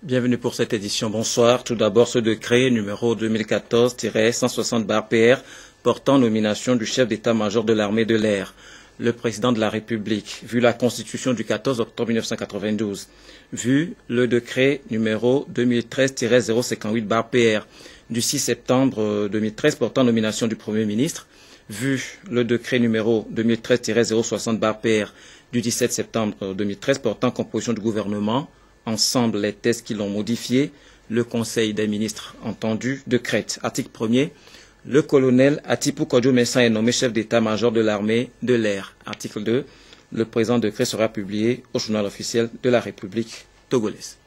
Bienvenue pour cette édition. Bonsoir. Tout d'abord, ce décret numéro 2014-160/PR portant nomination du chef d'état-major de l'armée de l'air. Le président de la République, vu la Constitution du 14 octobre 1992, vu le décret numéro 2013-058/PR du 6 septembre 2013 portant nomination du Premier ministre, vu le décret numéro 2013-060/PR du 17 septembre 2013 portant composition du gouvernement, ensemble les textes qui l'ont modifié, le Conseil des ministres entendu, décrète. Article 1er. Le colonel Atipou Kodjo Mensah est nommé chef d'état-major de l'armée de l'air. Article 2. Le présent décret sera publié au journal officiel de la République togolaise.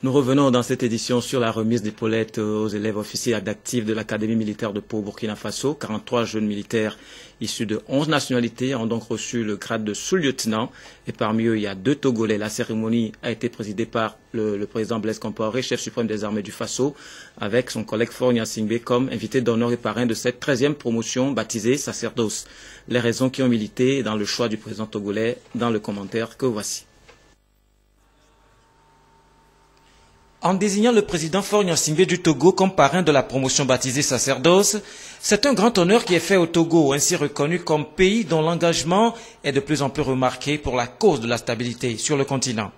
Nous revenons dans cette édition sur la remise d'épaulettes aux élèves officiers d'actifs de l'Académie militaire de Pau, Burkina Faso. 43 jeunes militaires issus de 11 nationalités ont donc reçu le grade de sous-lieutenant. Et parmi eux, il y a 2 Togolais. La cérémonie a été présidée par le président Blaise Compaoré, chef suprême des armées du Faso, avec son collègue Faure Gnassingbé comme invité d'honneur et parrain de cette 13e promotion baptisée Sacerdoce. Les raisons qui ont milité dans le choix du président togolais dans le commentaire que voici. En désignant le président Faure Gnassingbé du Togo comme parrain de la promotion baptisée Sacerdoce, c'est un grand honneur qui est fait au Togo, ainsi reconnu comme pays dont l'engagement est de plus en plus remarqué pour la cause de la stabilité sur le continent.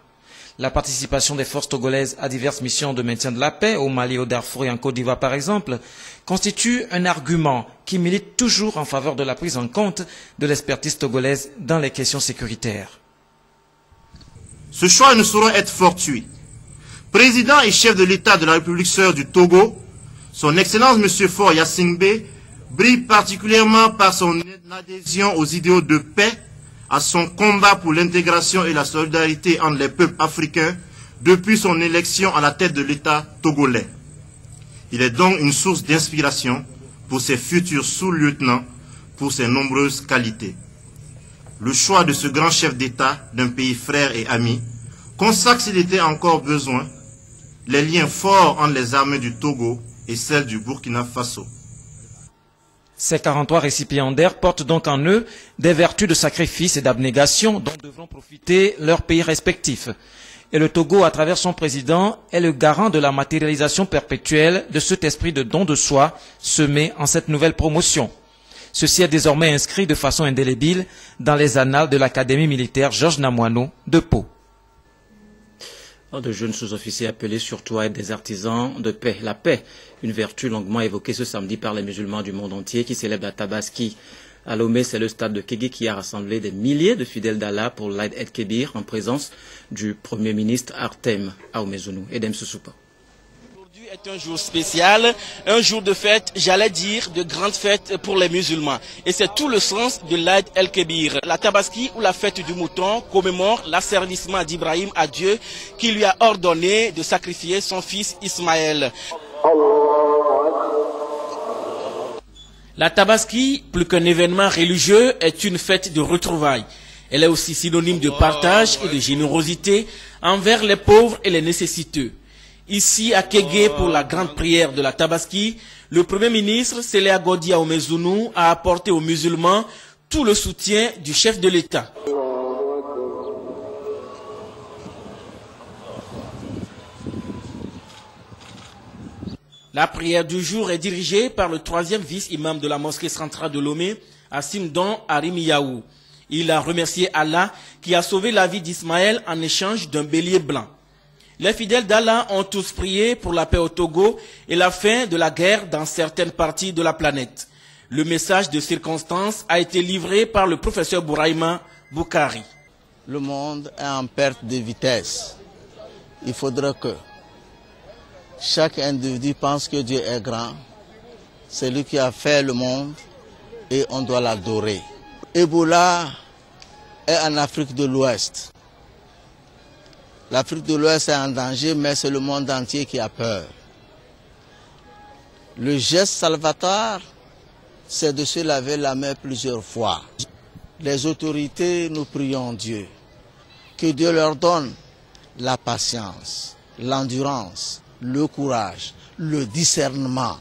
La participation des forces togolaises à diverses missions de maintien de la paix, au Mali, au Darfour et en Côte d'Ivoire par exemple, constitue un argument qui milite toujours en faveur de la prise en compte de l'expertise togolaise dans les questions sécuritaires. Ce choix ne saurait être fortuit. Président et chef de l'État de la République sœur du Togo, son Excellence M. Faure Gnassingbé brille particulièrement par son adhésion aux idéaux de paix, à son combat pour l'intégration et la solidarité entre les peuples africains depuis son élection à la tête de l'État togolais. Il est donc une source d'inspiration pour ses futurs sous-lieutenants, pour ses nombreuses qualités. Le choix de ce grand chef d'État d'un pays frère et ami consacre, s'il était encore besoin, les liens forts entre les armées du Togo et celles du Burkina Faso. Ces 43 récipiendaires portent donc en eux des vertus de sacrifice et d'abnégation dont devront profiter leurs pays respectifs. Et le Togo, à travers son président, est le garant de la matérialisation perpétuelle de cet esprit de don de soi semé en cette nouvelle promotion. Ceci est désormais inscrit de façon indélébile dans les annales de l'Académie militaire Georges Namoiano de Pau. De jeunes sous-officiers appelés surtout à être des artisans de paix. La paix, une vertu longuement évoquée ce samedi par les musulmans du monde entier qui célèbrent la Tabaski. À Lomé, c'est le stade de Kégué qui a rassemblé des milliers de fidèles d'Allah pour l'Aïd el-Kébir en présence du Premier ministre Artem Ahomezounou et d'Em Soussoupa. Aujourd'hui est un jour spécial, un jour de fête, j'allais dire de grande fête pour les musulmans. Et c'est tout le sens de l'Aïd el-Kébir. La Tabaski ou la fête du mouton commémore l'asservissement d'Ibrahim à Dieu qui lui a ordonné de sacrifier son fils Ismaël. La Tabaski, plus qu'un événement religieux, est une fête de retrouvailles. Elle est aussi synonyme de partage et de générosité envers les pauvres et les nécessiteux. Ici, à Kégué, pour la grande prière de la Tabaski, le Premier ministre, Sélé Agodi Ahomezounou, a apporté aux musulmans tout le soutien du chef de l'État. La prière du jour est dirigée par le 3e vice-imam de la mosquée centrale de Lomé, Assimdon Arimiyaou. Il a remercié Allah qui a sauvé la vie d'Ismaël en échange d'un bélier blanc. Les fidèles d'Allah ont tous prié pour la paix au Togo et la fin de la guerre dans certaines parties de la planète. Le message de circonstance a été livré par le professeur Bouraïma Boukari. Le monde est en perte de vitesse. Il faudra que chaque individu pense que Dieu est grand. C'est lui qui a fait le monde et on doit l'adorer. Ebola est en Afrique de l'Ouest. L'Afrique de l'Ouest est en danger, mais c'est le monde entier qui a peur. Le geste salvatoire, c'est de se laver la main plusieurs fois. Les autorités, nous prions Dieu. Que Dieu leur donne la patience, l'endurance, le courage, le discernement.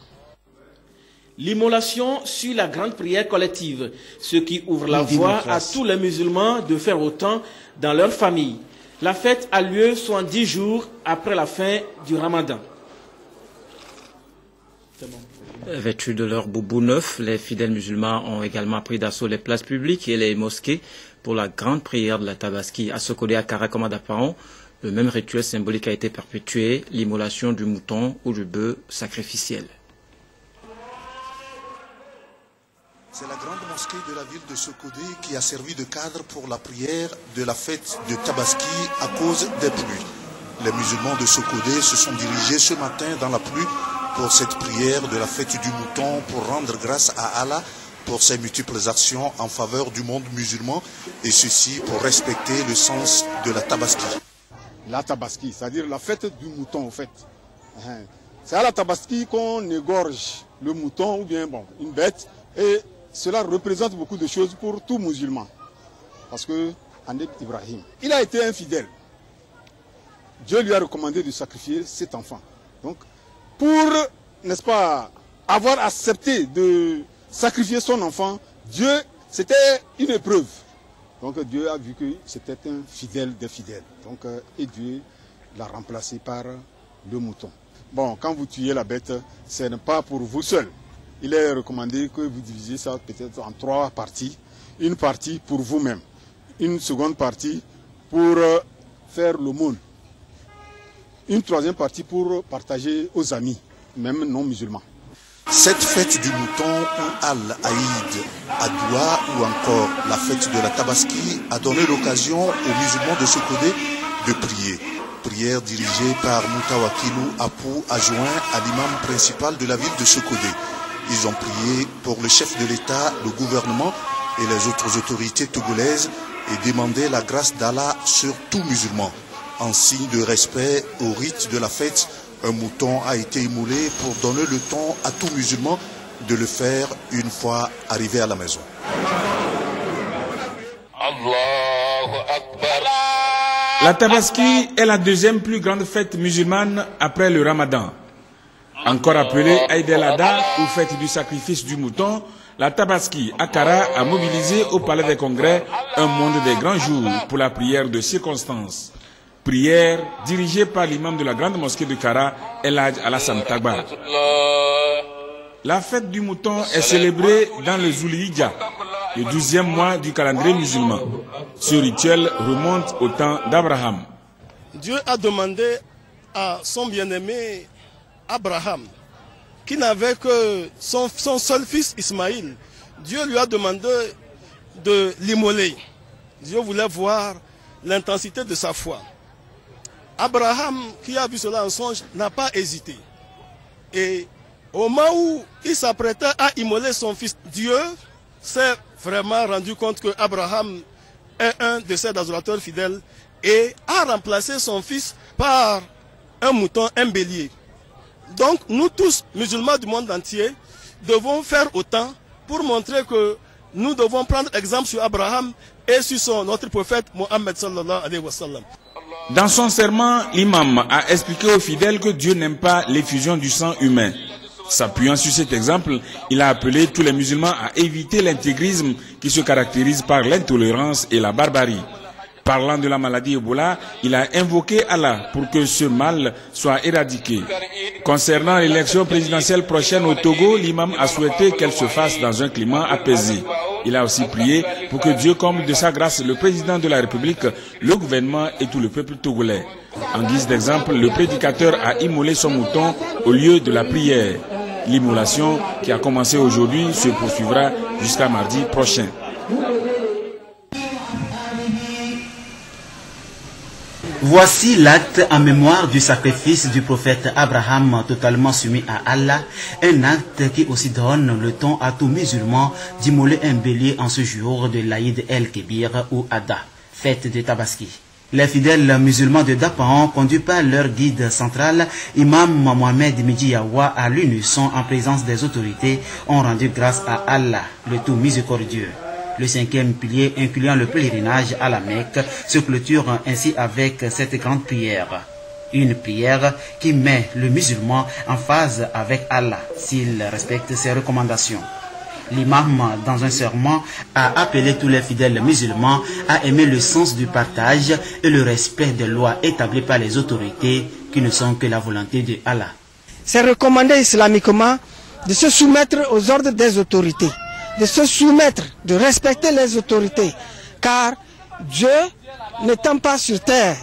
L'immolation suit la grande prière collective, ce qui ouvre la voie à tous les musulmans de faire autant dans leur famille. La fête a lieu 70 jours après la fin du Ramadan. Vêtus de leur boubou neuf, les fidèles musulmans ont également pris d'assaut les places publiques et les mosquées pour la grande prière de la Tabaski. À Sokodé, à Kara, comme à Daparon, le même rituel symbolique a été perpétué, l'immolation du mouton ou du bœuf sacrificiel. C'est la grande mosquée de la ville de Sokodé qui a servi de cadre pour la prière de la fête de Tabaski à cause des pluies. Les musulmans de Sokodé se sont dirigés ce matin dans la pluie pour cette prière de la fête du mouton, pour rendre grâce à Allah pour ses multiples actions en faveur du monde musulman, et ceci pour respecter le sens de la Tabaski. La Tabaski, c'est-à-dire la fête du mouton en fait. C'est à la Tabaski qu'on égorge le mouton ou bien une bête, et cela représente beaucoup de choses pour tout musulman. Parce que Aneb Ibrahim, il a été infidèle. Dieu lui a recommandé de sacrifier cet enfant. Donc, pour, n'est-ce pas, avoir accepté de sacrifier son enfant, Dieu, c'était une épreuve. Donc Dieu a vu que c'était un fidèle des fidèles. Donc, et Dieu l'a remplacé par le mouton. Bon, quand vous tuez la bête, ce n'est pas pour vous seul. Il est recommandé que vous divisez ça peut-être en 3 parties. Une partie pour vous-même, une seconde partie pour faire l'aumône, une troisième partie pour partager aux amis, même non musulmans. Cette fête du mouton ou Al-Aïd, Adoua ou encore la fête de la Tabaski a donné l'occasion aux musulmans de Sokodé de prier. Prière dirigée par Moutawakilou Apou, adjoint à l'imam principal de la ville de Sokodé. Ils ont prié pour le chef de l'État, le gouvernement et les autres autorités togolaises et demandé la grâce d'Allah sur tout musulman. En signe de respect au rite de la fête, un mouton a été immolé pour donner le temps à tout musulman de le faire une fois arrivé à la maison. La Tabaski est la deuxième plus grande fête musulmane après le Ramadan. Encore appelée Aïd el-Adha ou fête du sacrifice du mouton, la Tabaski à Kara a mobilisé au Palais des Congrès un monde des grands jours pour la prière de circonstance. Prière dirigée par l'imam de la grande mosquée de Kara, El Hadj Alassane Tagba. La fête du mouton est célébrée dans le Zulhijja, le 12e mois du calendrier musulman. Ce rituel remonte au temps d'Abraham. Dieu a demandé à son bien-aimé Abraham, qui n'avait que son seul fils Ismaïl, Dieu lui a demandé de l'immoler. Dieu voulait voir l'intensité de sa foi. Abraham, qui a vu cela en songe, n'a pas hésité. Et au moment où il s'apprêtait à immoler son fils, Dieu s'est vraiment rendu compte que Abraham est un de ses adorateurs fidèles et a remplacé son fils par un mouton, un bélier. Donc nous tous, musulmans du monde entier, devons faire autant pour montrer que nous devons prendre exemple sur Abraham et sur notre prophète Mohammed sallallahu alayhi wa sallam. Dans son serment, l'imam a expliqué aux fidèles que Dieu n'aime pas l'effusion du sang humain. S'appuyant sur cet exemple, il a appelé tous les musulmans à éviter l'intégrisme qui se caractérise par l'intolérance et la barbarie. Parlant de la maladie Ebola, il a invoqué Allah pour que ce mal soit éradiqué. Concernant l'élection présidentielle prochaine au Togo, l'imam a souhaité qu'elle se fasse dans un climat apaisé. Il a aussi prié pour que Dieu comble de sa grâce le président de la République, le gouvernement et tout le peuple togolais. En guise d'exemple, le prédicateur a immolé son mouton au lieu de la prière. L'immolation qui a commencé aujourd'hui se poursuivra jusqu'à mardi prochain. Voici l'acte en mémoire du sacrifice du prophète Abraham totalement soumis à Allah, un acte qui aussi donne le temps à tout musulman d'immoler un bélier en ce jour de l'Aïd el-Kébir ou Adha, fête de Tabaski. Les fidèles musulmans de Dapaon, conduits par leur guide central, Imam Mohamed Midjiyawa, à l'unisson en présence des autorités, ont rendu grâce à Allah, le tout miséricordieux. Le 5e pilier, incluant le pèlerinage à la Mecque, se clôture ainsi avec cette grande prière. Une prière qui met le musulman en phase avec Allah, s'il respecte ses recommandations. L'imam, dans un sermon, a appelé tous les fidèles musulmans à aimer le sens du partage et le respect des lois établies par les autorités qui ne sont que la volonté de Allah. C'est recommandé islamiquement de se soumettre aux ordres des autorités, de se soumettre, de respecter les autorités, car Dieu n'étant pas sur terre,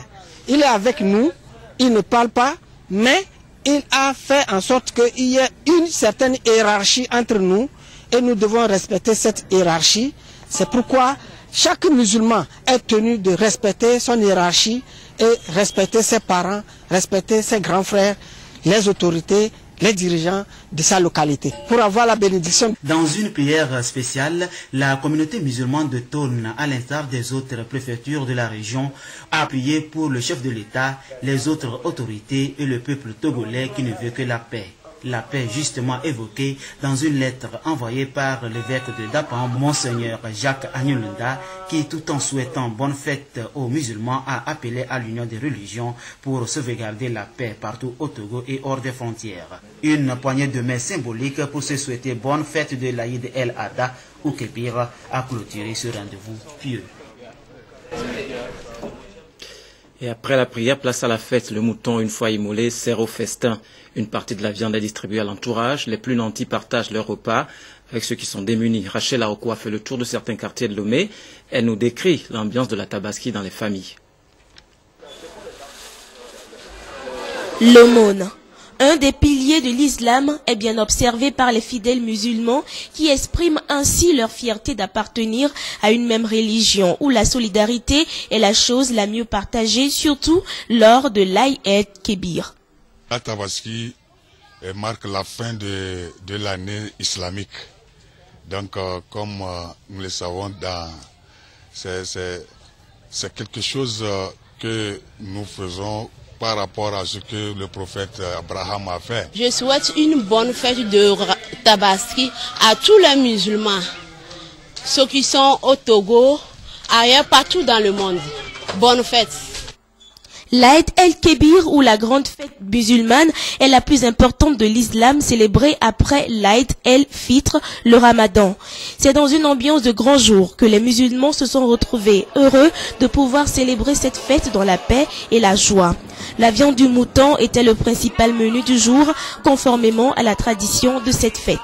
il est avec nous, il ne parle pas, mais il a fait en sorte qu'il y ait une certaine hiérarchie entre nous et nous devons respecter cette hiérarchie. C'est pourquoi chaque musulman est tenu de respecter son hiérarchie et respecter ses parents, respecter ses grands frères, les autorités, les dirigeants de sa localité, pour avoir la bénédiction. Dans une prière spéciale, la communauté musulmane de Tone, à l'instar des autres préfectures de la région, a prié pour le chef de l'État, les autres autorités et le peuple togolais qui ne veut que la paix. La paix justement évoquée dans une lettre envoyée par l'évêque de Dapan, Monseigneur Jacques Agnolunda, qui tout en souhaitant bonne fête aux musulmans a appelé à l'union des religions pour sauvegarder la paix partout au Togo et hors des frontières. Une poignée de main symbolique pour se souhaiter bonne fête de l'Aïd El Adha ou Kébir a clôturé ce rendez-vous pieux. Et après la prière, place à la fête. Le mouton, une fois immolé, sert au festin. Une partie de la viande est distribuée à l'entourage. Les plus nantis partagent leur repas avec ceux qui sont démunis. Rachel Aroko a fait le tour de certains quartiers de Lomé. Elle nous décrit l'ambiance de la tabaski dans les familles. L'aumône, un des piliers de l'islam, est bien observé par les fidèles musulmans qui expriment ainsi leur fierté d'appartenir à une même religion où la solidarité est la chose la mieux partagée, surtout lors de l'Aïd Kébir. La tabaski marque la fin de l'année islamique. Donc, comme nous le savons, c'est quelque chose que nous faisons par rapport à ce que le prophète Abraham a fait. Je souhaite une bonne fête de Tabaski à tous les musulmans, ceux qui sont au Togo, ailleurs, partout dans le monde. Bonne fête. L'Aïd el-Kébir, ou la grande fête musulmane, est la plus importante de l'islam, célébrée après l'Aïd el-Fitr, le Ramadan. C'est dans une ambiance de grand jour que les musulmans se sont retrouvés heureux de pouvoir célébrer cette fête dans la paix et la joie. La viande du mouton était le principal menu du jour, conformément à la tradition de cette fête.